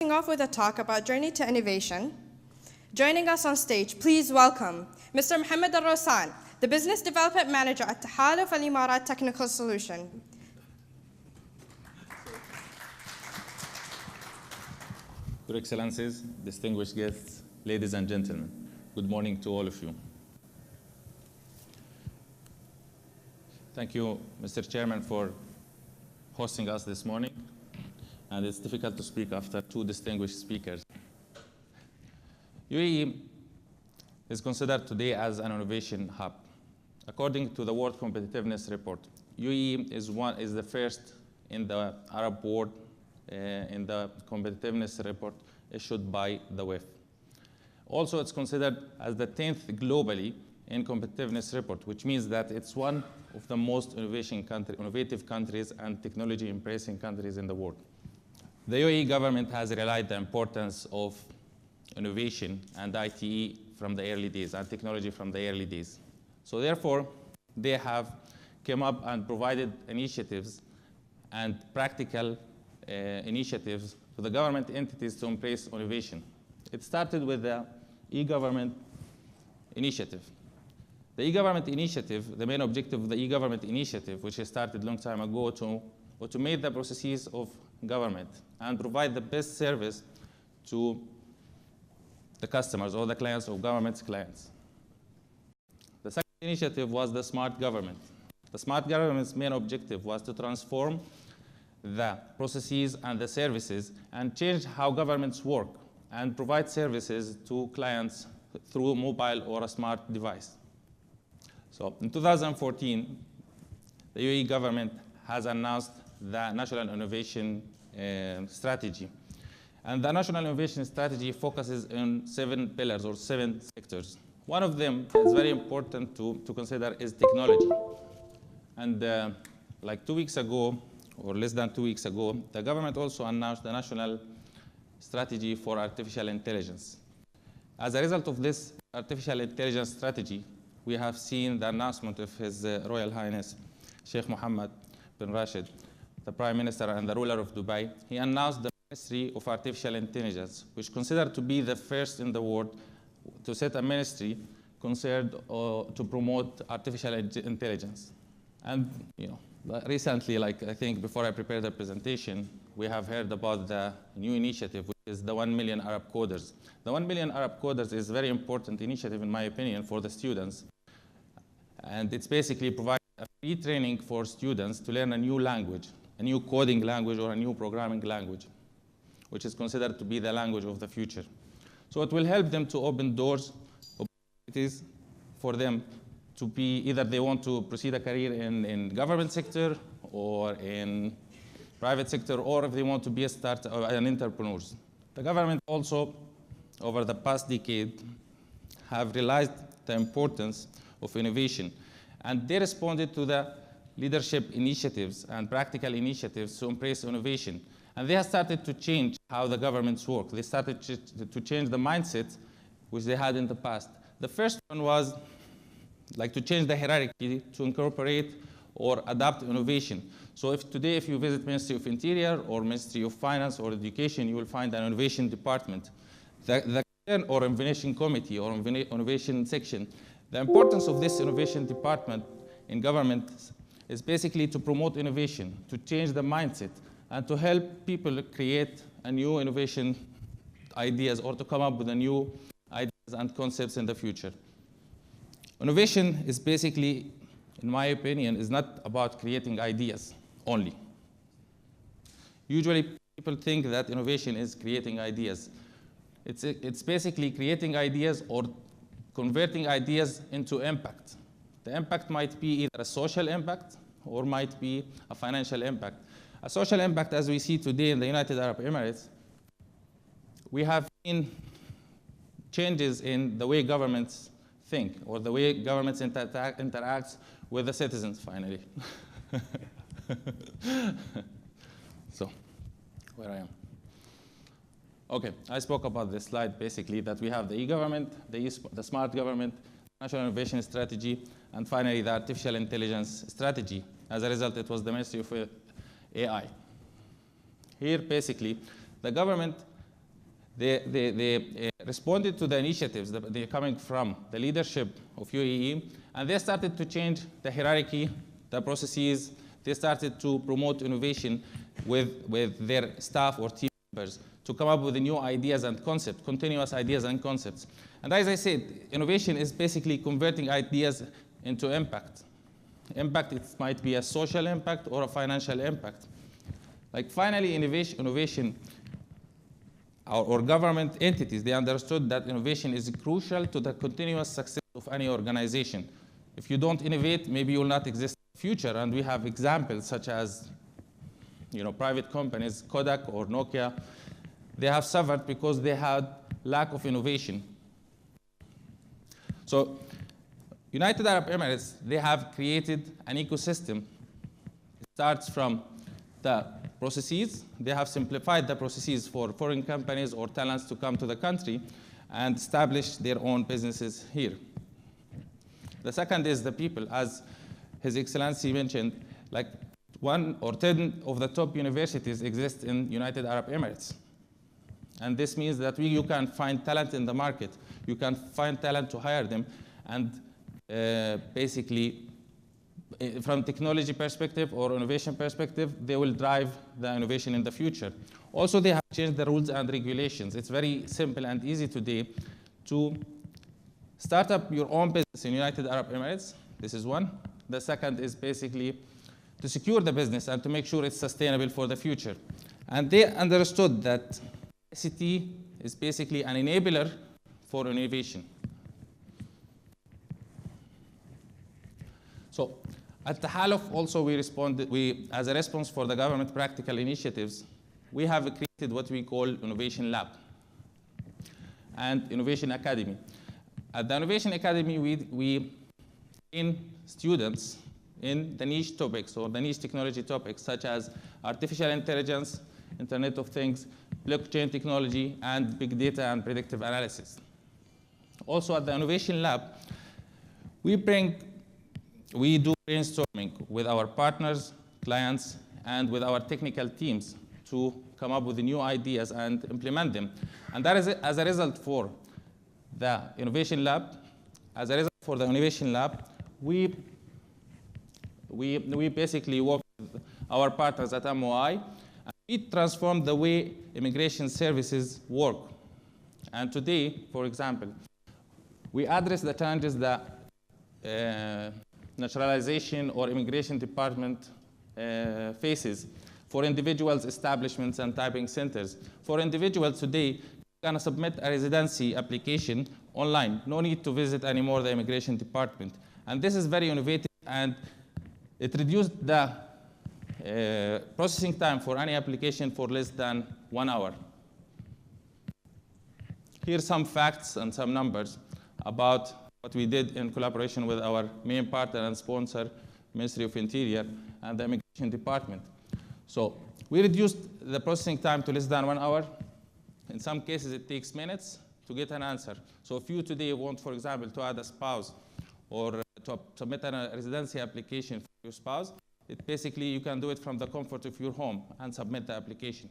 Starting off with a talk about Journey to Innovation. Joining us on stage, please welcome Mr. Mohamed Al Roushan, the Business Development Manager at Tahaluf and Emarat Technical Solution. Your Excellencies, distinguished guests, ladies and gentlemen, good morning to all of you. Thank you, Mr. Chairman, for hosting us this morning. And it's difficult to speak after two distinguished speakers. UAE is considered today as an innovation hub. According to the World Competitiveness Report, UAE is the first in the Arab world in the competitiveness report issued by the WEF. Also, it's considered as the 10th globally in competitiveness report, which means that it's one of the most innovative countries and technology-embracing countries in the world. The UAE government has realized the importance of innovation and ITE from the early days, and technology from the early days. So therefore, they have come up and provided initiatives and practical initiatives to the government entities to embrace innovation. It started with the e-government initiative. The e-government initiative, the main objective of the e-government initiative, which started a long time ago, to automate the processes of government and provide the best service to the customers or the clients of government's clients. The second initiative was the smart government. The smart government's main objective was to transform the processes and the services and change how governments work and provide services to clients through mobile or a smart device. So in 2014, the UAE government has announced the National Innovation Strategy. And the National Innovation Strategy focuses on 7 pillars or 7 sectors. One of them is very important to consider is technology. And like 2 weeks ago, or less than 2 weeks ago, the government also announced the National Strategy for Artificial Intelligence. As a result of this artificial intelligence strategy, we have seen the announcement of His Royal Highness Sheikh Mohammed bin Rashid, the Prime Minister and the ruler of Dubai. He announced the Ministry of Artificial Intelligence, which is considered to be the first in the world to set a ministry concerned to promote artificial intelligence. And recently, like I think before I prepared the presentation, we have heard about the new initiative, which is the 1 million Arab coders. The 1 million Arab coders is a very important initiative, in my opinion, for the students. And it's basically providing a free training for students to learn a new language, a new coding language or a new programming language, which is considered to be the language of the future. So it will help them to open doors, opportunities for them to be, either they want to proceed a career in government sector or in private sector, or if they want to be an entrepreneurs. The government also, over the past decade, have realized the importance of innovation, and they responded to the leadership initiatives and practical initiatives to embrace innovation. And they have started to change how the governments work. They started to change the mindset which they had in the past. The first one was like to change the hierarchy to incorporate or adapt innovation. So if you visit Ministry of Interior or Ministry of Finance or Education, you will find an innovation department. The or innovation committee or innovation section. The importance of this innovation department in government is basically to promote innovation, to change the mindset, and to help people create a new innovation ideas or to come up with a new ideas and concepts in the future. Innovation is basically, in my opinion, is not about creating ideas only. Usually people think that innovation is creating ideas. It's basically creating ideas or converting ideas into impact. The impact might be either a social impact or might be a financial impact. A social impact, as we see today in the United Arab Emirates, we have seen changes in the way governments think or the way governments interact with the citizens, finally. So, where I am. Okay, I spoke about this slide, basically, that we have the e-government, the smart government, national innovation strategy, and finally the artificial intelligence strategy. As a result, it was the Ministry of AI. Here, basically, the government They responded to the initiatives that they're coming from the leadership of UAE, and they started to change the hierarchy, the processes. They started to promote innovation with their staff or team members to come up with the new ideas and concepts, continuous ideas and concepts. And as I said, innovation is basically converting ideas into impact. Impact, it might be a social impact or a financial impact. Like finally, innovation or government entities, they understood that innovation is crucial to the continuous success of any organization. If you don't innovate, maybe you will not exist in the future. And we have examples such as, private companies, Kodak or Nokia. They have suffered because they had lack of innovation. So United Arab Emirates, they have created an ecosystem. It starts from the processes. They have simplified the processes for foreign companies or talents to come to the country and establish their own businesses here. The second is the people. As His Excellency mentioned, like 1 or 10 of the top universities exist in United Arab Emirates. And this means that you can find talent in the market. You can find talent to hire them. And basically, from technology perspective or innovation perspective, they will drive the innovation in the future. Also, they have changed the rules and regulations. It's very simple and easy today to start up your own business in United Arab Emirates. This is one. The second is basically to secure the business and to make sure it's sustainable for the future. And they understood that ICT is basically an enabler for innovation. So at Tahaluf also we as a response for the government practical initiatives, we have created what we call Innovation Lab and Innovation Academy. At the Innovation Academy, we train students in the niche topics or the niche technology topics such as artificial intelligence, Internet of Things, blockchain technology, and big data and predictive analysis. Also at the Innovation Lab, we do brainstorming with our partners, clients, and with our technical teams to come up with the new ideas and implement them. And that is as a result for the Innovation Lab. As a result for the Innovation Lab, we basically work with our partners at MOI, and we transform the way immigration services work. And today, for example, we address the challenges that naturalization or immigration department faces for individuals, establishments, and typing centers. For individuals today, you can submit a residency application online. No need to visit anymore the immigration department. And this is very innovative, and it reduced the processing time for any application for less than 1 hour. Here are some facts and some numbers about what we did in collaboration with our main partner and sponsor, Ministry of Interior and the Immigration Department. So we reduced the processing time to less than 1 hour. In some cases, it takes minutes to get an answer. So if you today want, for example, to add a spouse or to submit a residency application for your spouse, basically you can do it from the comfort of your home and submit the application.